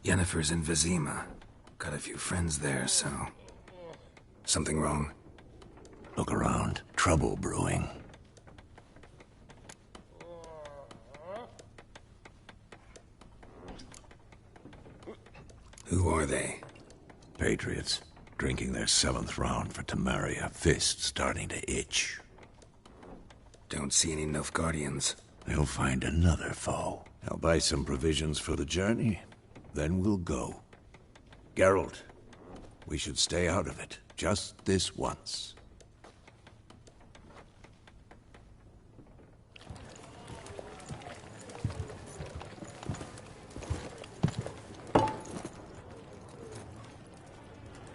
Yennefer's in Vizima. Got a few friends there, so... Something wrong? Look around. Trouble brewing. Who are they? Patriots. Drinking their 7th round for Temeria. Fist starting to itch. Don't see any Nilfgaardians. They'll find another foe. I'll buy some provisions for the journey. Then we'll go. Geralt, we should stay out of it. Just this once.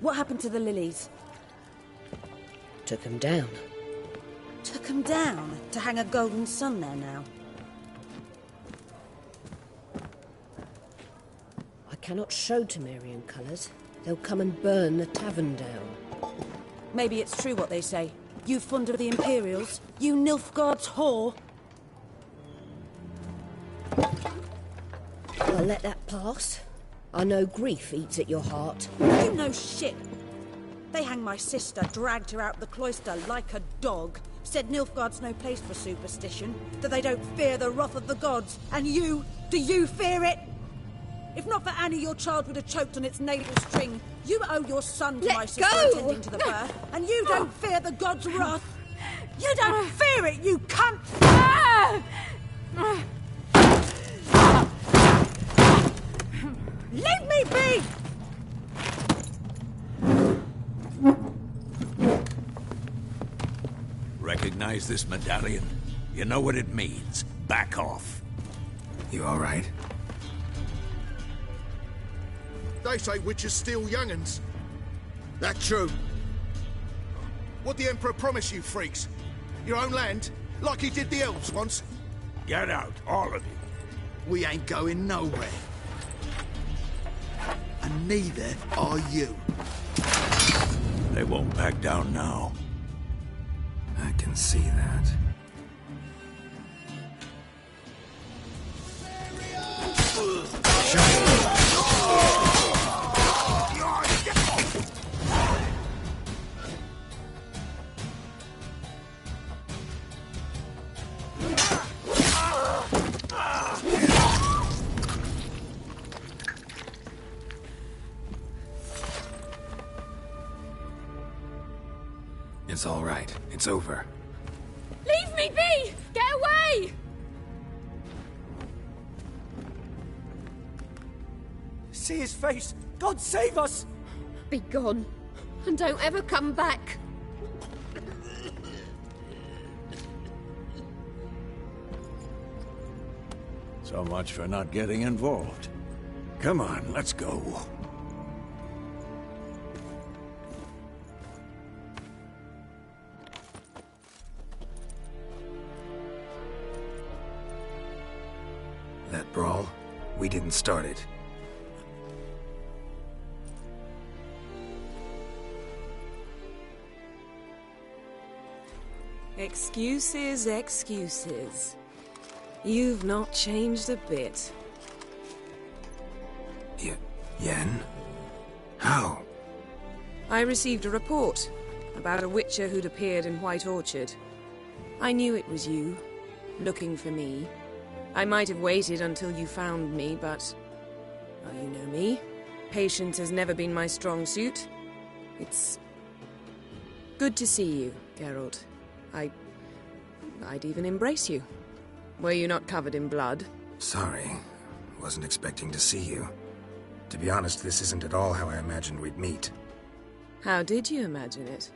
What happened to the lilies? Took them down. Took them down? To hang a golden sun there now? I cannot show Temerian colours. They'll come and burn the tavern down. Maybe it's true what they say. You fond of the Imperials? You Nilfgaard's whore? I'll let that pass. I know grief eats at your heart. You know shit. They hanged my sister, dragged her out the cloister like a dog. Said Nilfgaard's no place for superstition, that they don't fear the wrath of the gods. And you, do you fear it? If not for Annie, your child would have choked on its navel string. You owe your son to my sister attending to the birth, and you don't fear the gods' wrath. You don't fear it, you cunt! Leave me be! Recognize this medallion? You know what it means. Back off. You all right? They say witches steal young'uns. That true? What the Emperor promise you, freaks? Your own land? Like he did the elves once? Get out, all of you. We ain't going nowhere. And neither are you. They won't back down now. I can see that. It's all right. It's over. Leave me be! Get away! See his face! God save us! Be gone, and don't ever come back. So much for not getting involved. Come on, let's go. That brawl, we didn't start it. Excuses, excuses. You've not changed a bit. Yen? How? I received a report about a witcher who'd appeared in White Orchard. I knew it was you, looking for me. I might have waited until you found me, but... well, you know me. Patience has never been my strong suit. It's... good to see you, Geralt. I'd even embrace you. Were you not covered in blood? Sorry. Wasn't expecting to see you. To be honest, this isn't at all how I imagined we'd meet. How did you imagine it?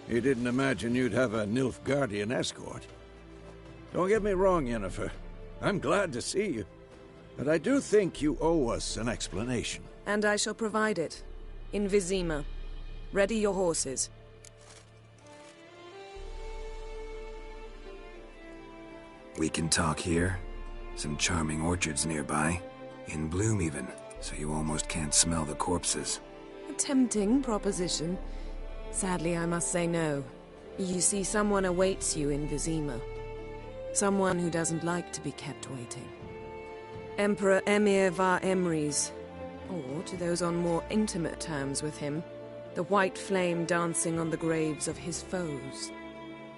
You didn't imagine you'd have a Nilfgaardian escort. Don't get me wrong, Yennefer. I'm glad to see you. But I do think you owe us an explanation. And I shall provide it. In Vizima. Ready your horses. We can talk here. Some charming orchards nearby. In bloom even, so you almost can't smell the corpses. A tempting proposition. Sadly, I must say no. You see, someone awaits you in Vizima. Someone who doesn't like to be kept waiting. Emperor Emir var Emrys. Or to those on more intimate terms with him, the white flame dancing on the graves of his foes.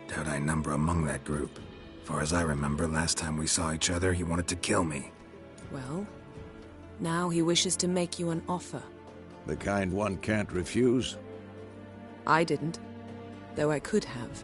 Doubt I number among that group. Far as I remember, last time we saw each other, he wanted to kill me. Well, now he wishes to make you an offer. The kind one can't refuse? I didn't, though I could have.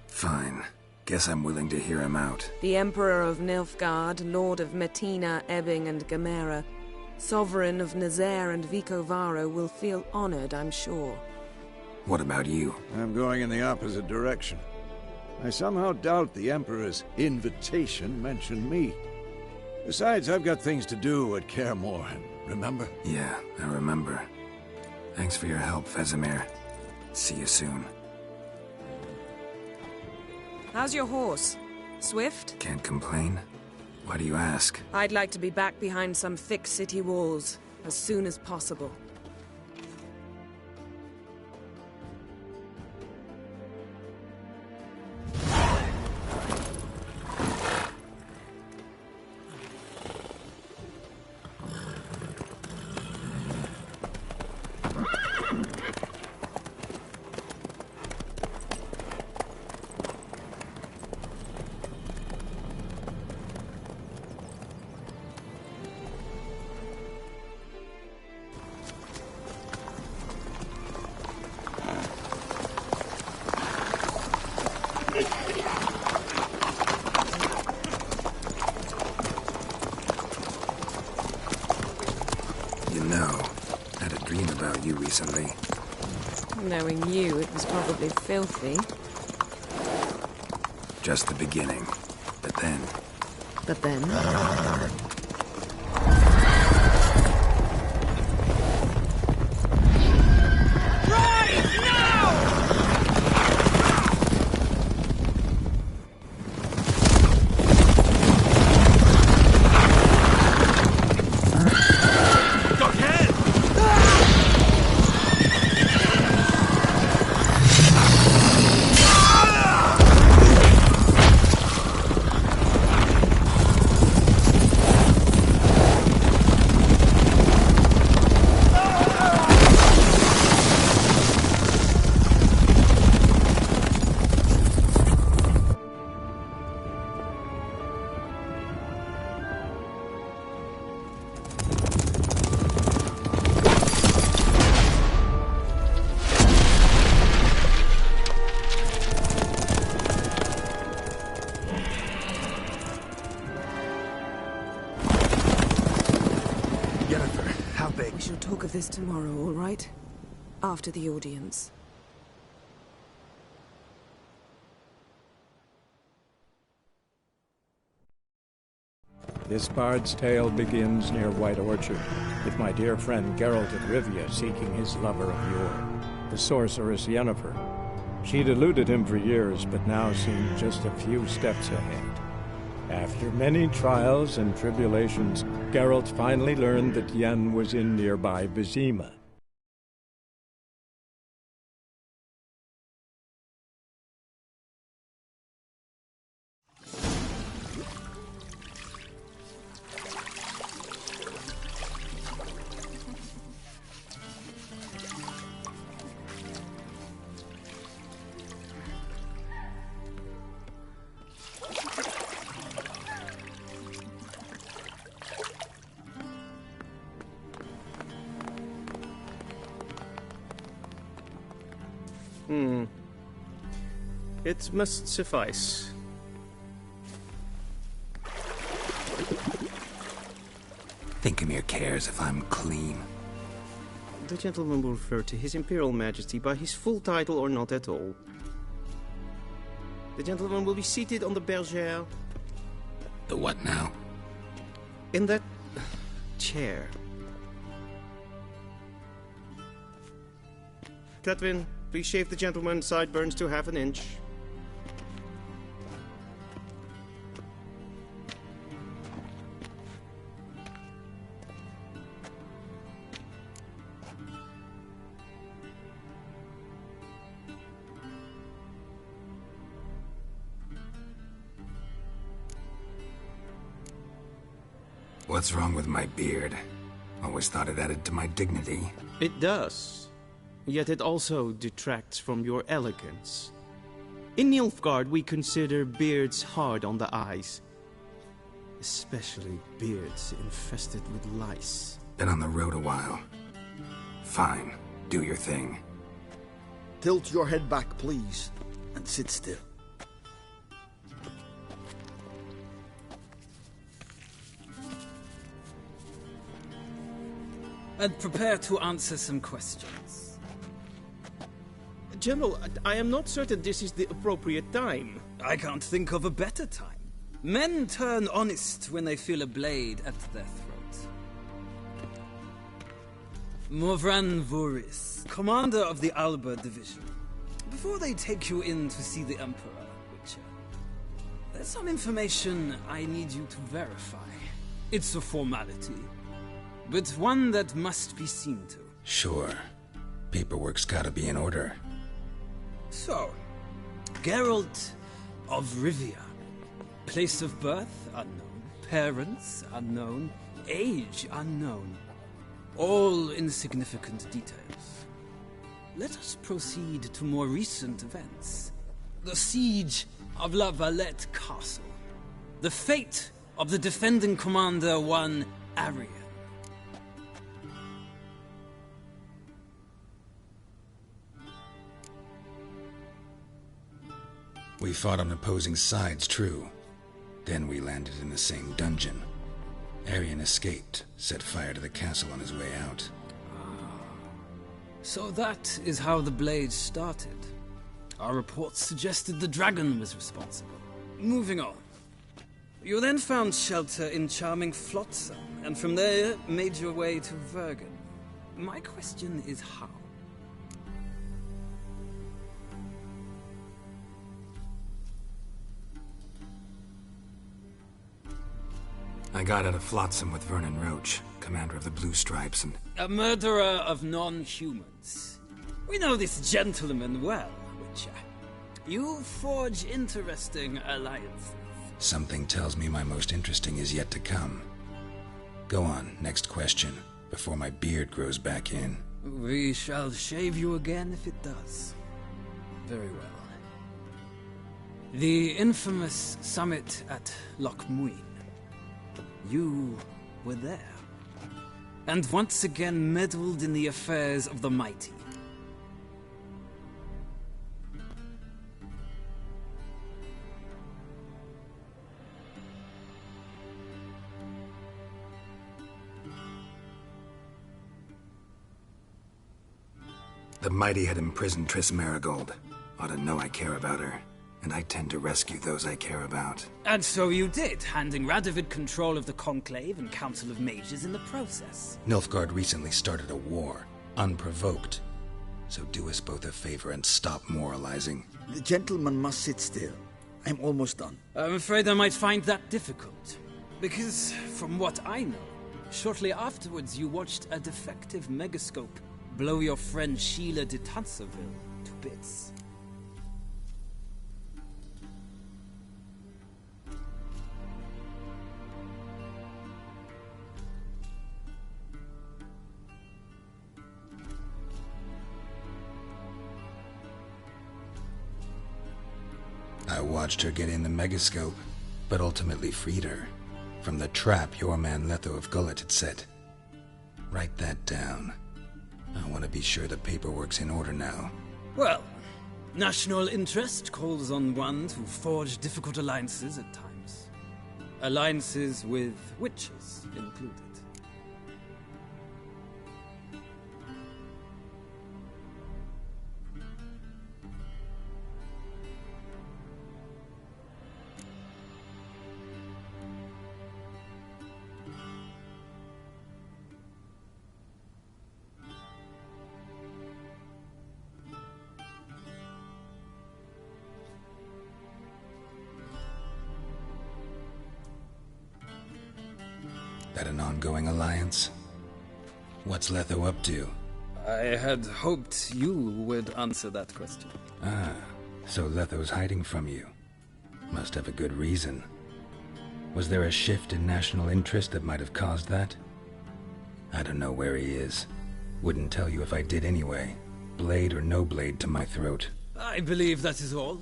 Fine. Guess I'm willing to hear him out. The Emperor of Nilfgaard, Lord of Metina, Ebbing and Gamera, Sovereign of Nazaire and Vicovaro will feel honored, I'm sure. What about you? I'm going in the opposite direction. I somehow doubt the Emperor's invitation mentioned me. Besides, I've got things to do at Kaer Morhen, remember? Yeah, I remember. Thanks for your help, Vesemir. See you soon. How's your horse? Swift? Can't complain. Why do you ask? I'd like to be back behind some thick city walls as soon as possible. You know, I had a dream about you recently. Knowing you, it was probably filthy. Just the beginning. But then... But then... We shall talk of this tomorrow, all right? After the audience. This bard's tale begins near White Orchard, with my dear friend Geralt of Rivia seeking his lover of yore, the sorceress Yennefer. She'd eluded him for years, but now seemed just a few steps ahead. After many trials and tribulations, Geralt finally learned that Yen was in nearby Vizima. It must suffice. Thinkemere cares if I'm clean. The gentleman will refer to His Imperial Majesty by his full title or not at all. The gentleman will be seated on the bergère. The what now? In that chair. Cletwin, please shave the gentleman's sideburns to 1/2 inch. What's wrong with my beard? Always thought it added to my dignity. It does. Yet it also detracts from your elegance. In Nilfgaard, we consider beards hard on the eyes. Especially beards infested with lice. Been on the road a while. Fine. Do your thing. Tilt your head back, please, and sit still. And prepare to answer some questions. General, I am not certain this is the appropriate time. I can't think of a better time. Men turn honest when they feel a blade at their throat. Morvran Voris, commander of the Alba Division. Before they take you in to see the Emperor, Witcher, there's some information I need you to verify. It's a formality, but one that must be seen to. Sure. Paperwork's gotta be in order. So, Geralt of Rivia. Place of birth, unknown. Parents, unknown. Age, unknown. All insignificant details. Let us proceed to more recent events. The siege of La Valette Castle. The fate of the defending commander, one Arian. We fought on opposing sides, true. Then we landed in the same dungeon. Arian escaped, set fire to the castle on his way out. So that is how the Blade started. Our reports suggested the dragon was responsible. Moving on. You then found shelter in charming Flotsam, and from there made your way to Vergen. My question is how? I got out of Flotsam with Vernon Roach, commander of the Blue Stripes, and... A murderer of non-humans. We know this gentleman well, Witcher. You forge interesting alliances. Something tells me my most interesting is yet to come. Go on, next question, before my beard grows back in. We shall shave you again if it does. Very well. The infamous summit at Loch Muin. You were there, and once again meddled in the affairs of the mighty. The mighty had imprisoned Triss Marigold. Ought to know I care about her. And I tend to rescue those I care about. And so you did, handing Radovid control of the Conclave and Council of Mages in the process. Nilfgaard recently started a war, unprovoked. So do us both a favor and stop moralizing. The gentleman must sit still. I'm almost done. I'm afraid I might find that difficult. Because, from what I know, shortly afterwards you watched a defective megascope blow your friend Sheila de Tanserville to bits. I watched her get in the megascope, but ultimately freed her. From the trap your man Letho of Gullet had set. Write that down. I want to be sure the paperwork's in order now. Well, national interest calls on one to forge difficult alliances at times. Alliances with witches included. That an ongoing alliance? What's Letho up to? I had hoped you would answer that question. Ah, so Letho's hiding from you. Must have a good reason. Was there a shift in national interest that might have caused that? I don't know where he is. Wouldn't tell you if I did anyway. Blade or no blade to my throat. I believe that is all.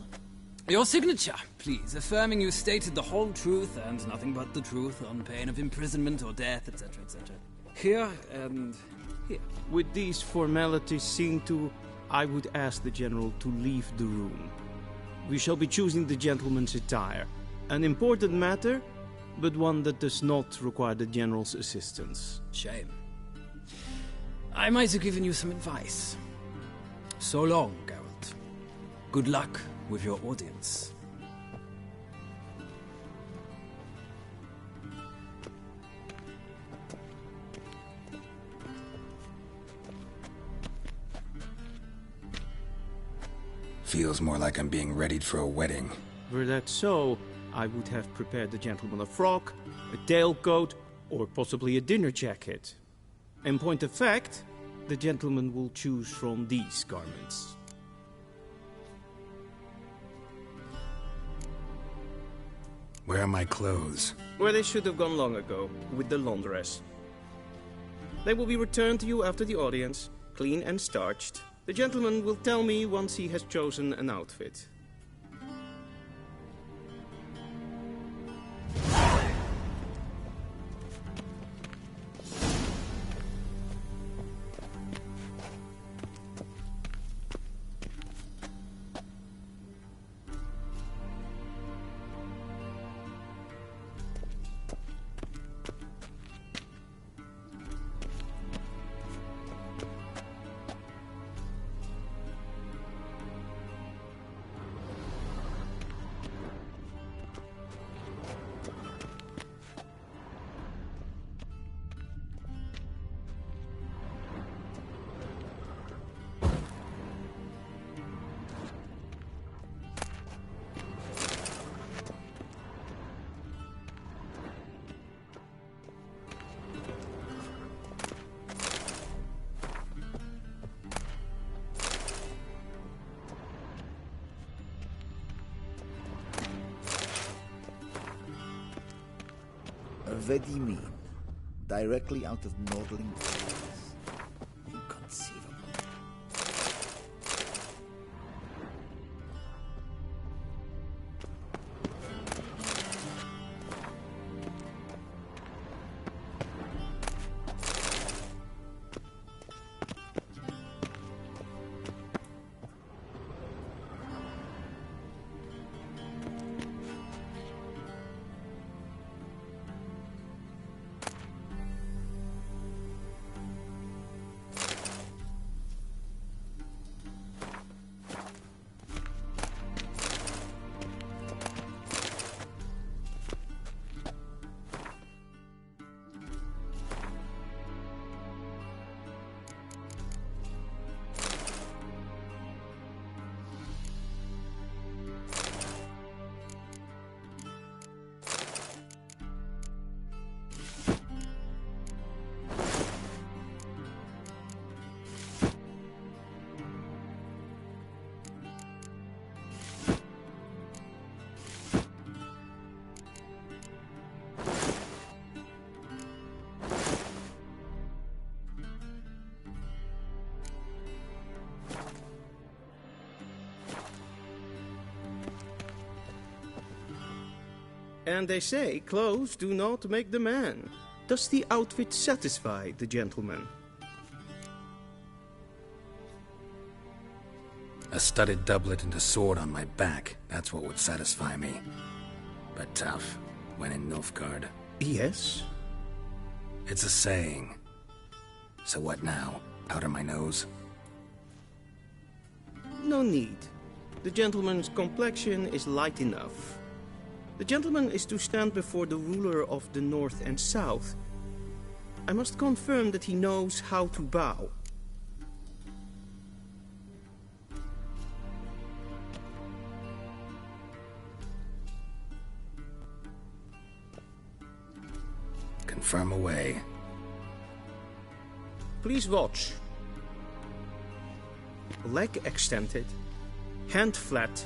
Your signature, please, affirming you stated the whole truth and nothing but the truth on pain of imprisonment or death, etc., etc. Here and here. With these formalities seen to, I would ask the General to leave the room. We shall be choosing the gentleman's attire. An important matter, but one that does not require the General's assistance. Shame. I might have given you some advice. So long, Geralt. Good luck with your audience. Feels more like I'm being readied for a wedding. Were that so, I would have prepared the gentleman a frock, a tailcoat, or possibly a dinner jacket. In point of fact, the gentleman will choose from these garments. Where are my clothes? Where they should have gone long ago, with the laundress. They will be returned to you after the audience, clean and starched. The gentleman will tell me once he has chosen an outfit. Vedimin, directly out of Nordling Files. Inconceivable. And they say clothes do not make the man. Does the outfit satisfy the gentleman? A studded doublet and a sword on my back, that's what would satisfy me. But tough, when in Nilfgaard. Yes? It's a saying. So what now? Powder my nose? No need. The gentleman's complexion is light enough. The gentleman is to stand before the ruler of the North and South. I must confirm that he knows how to bow. Confirm away. Please watch. Leg extended, hand flat,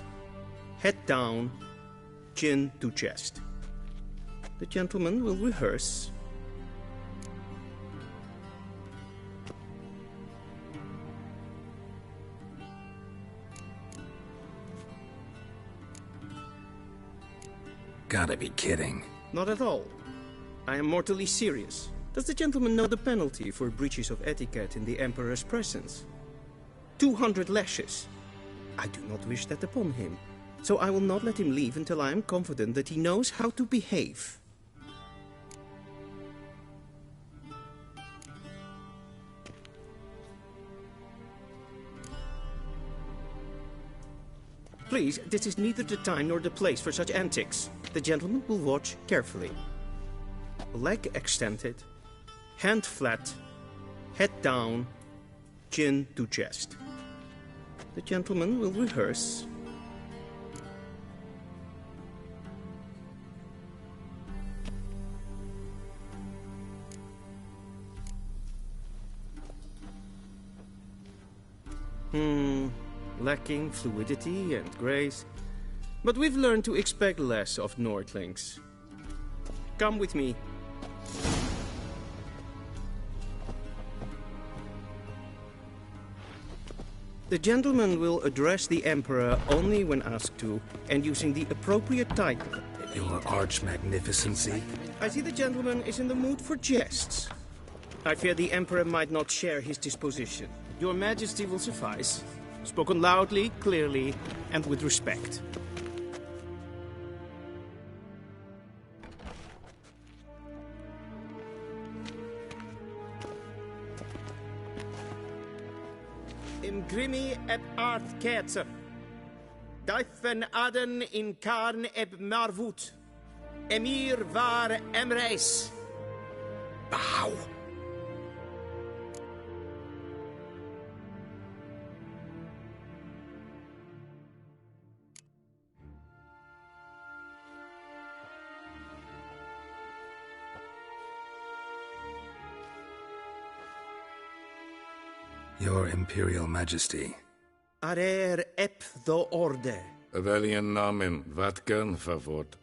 head down, chin to chest. The gentleman will rehearse. Gotta be kidding. Not at all. I am mortally serious. Does the gentleman know the penalty for breaches of etiquette in the Emperor's presence? 200 lashes. I do not wish that upon him, so I will not let him leave until I am confident that he knows how to behave. Please, this is neither the time nor the place for such antics. The gentleman will watch carefully. Leg extended, hand flat, head down, chin to chest. The gentleman will rehearse. Lacking fluidity and grace. But we've learned to expect less of Nordlings. Come with me. The gentleman will address the Emperor only when asked to, and using the appropriate title. Your Arch-Magnificency? I see the gentleman is in the mood for jests. I fear the Emperor might not share his disposition. Your Majesty will suffice. Spoken loudly, clearly, and with respect. Imgrimi et art ketzer. Daifen aden in karn eb marvut. Emir var emreis. Bow. Your Imperial Majesty. Arer ep the orde. Welchen Namen, wat gern verwort?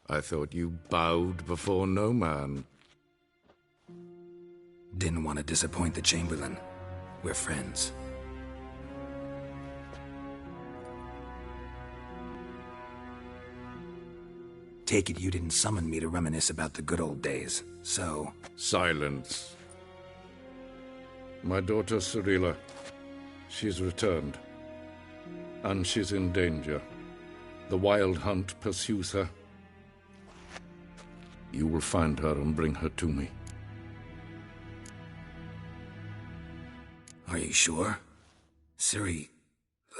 I thought you bowed before no man. Didn't want to disappoint the Chamberlain. We're friends. Take it you didn't summon me to reminisce about the good old days, so... Silence. My daughter Cyrilla, she's returned. And she's in danger. The Wild Hunt pursues her. You will find her and bring her to me. Are you sure? Ciri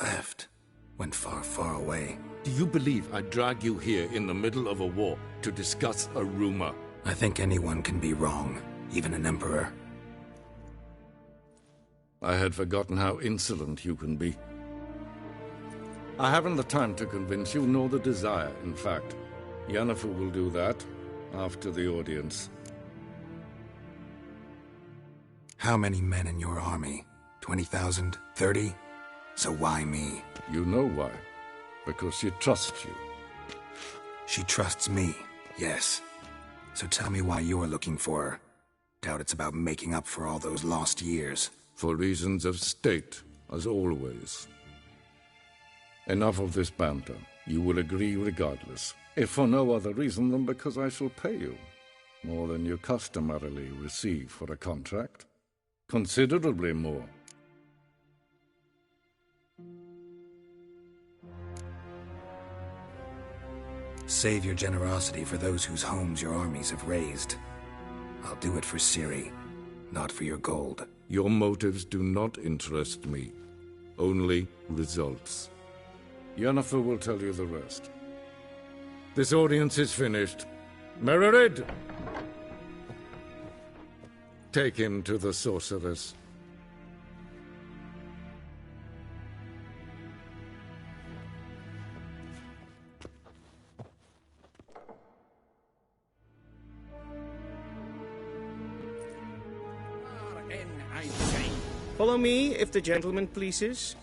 left. Went far, far away. Do you believe I'd drag you here in the middle of a war to discuss a rumor? I think anyone can be wrong, even an emperor. I had forgotten how insolent you can be. I haven't the time to convince you, nor the desire, in fact. Yennefer will do that after the audience. How many men in your army? 20,000? 30? So why me? You know why. Because she trusts you. She trusts me, yes. So tell me why you're looking for her. Doubt it's about making up for all those lost years. For reasons of state, as always. Enough of this banter. You will agree regardless. If for no other reason than because I shall pay you. More than you customarily receive for a contract. Considerably more. Save your generosity for those whose homes your armies have razed. I'll do it for Ciri, not for your gold. Your motives do not interest me. Only results. Yennefer will tell you the rest. This audience is finished. Mererid! Take him to the sorceress. Follow me, if the gentleman pleases.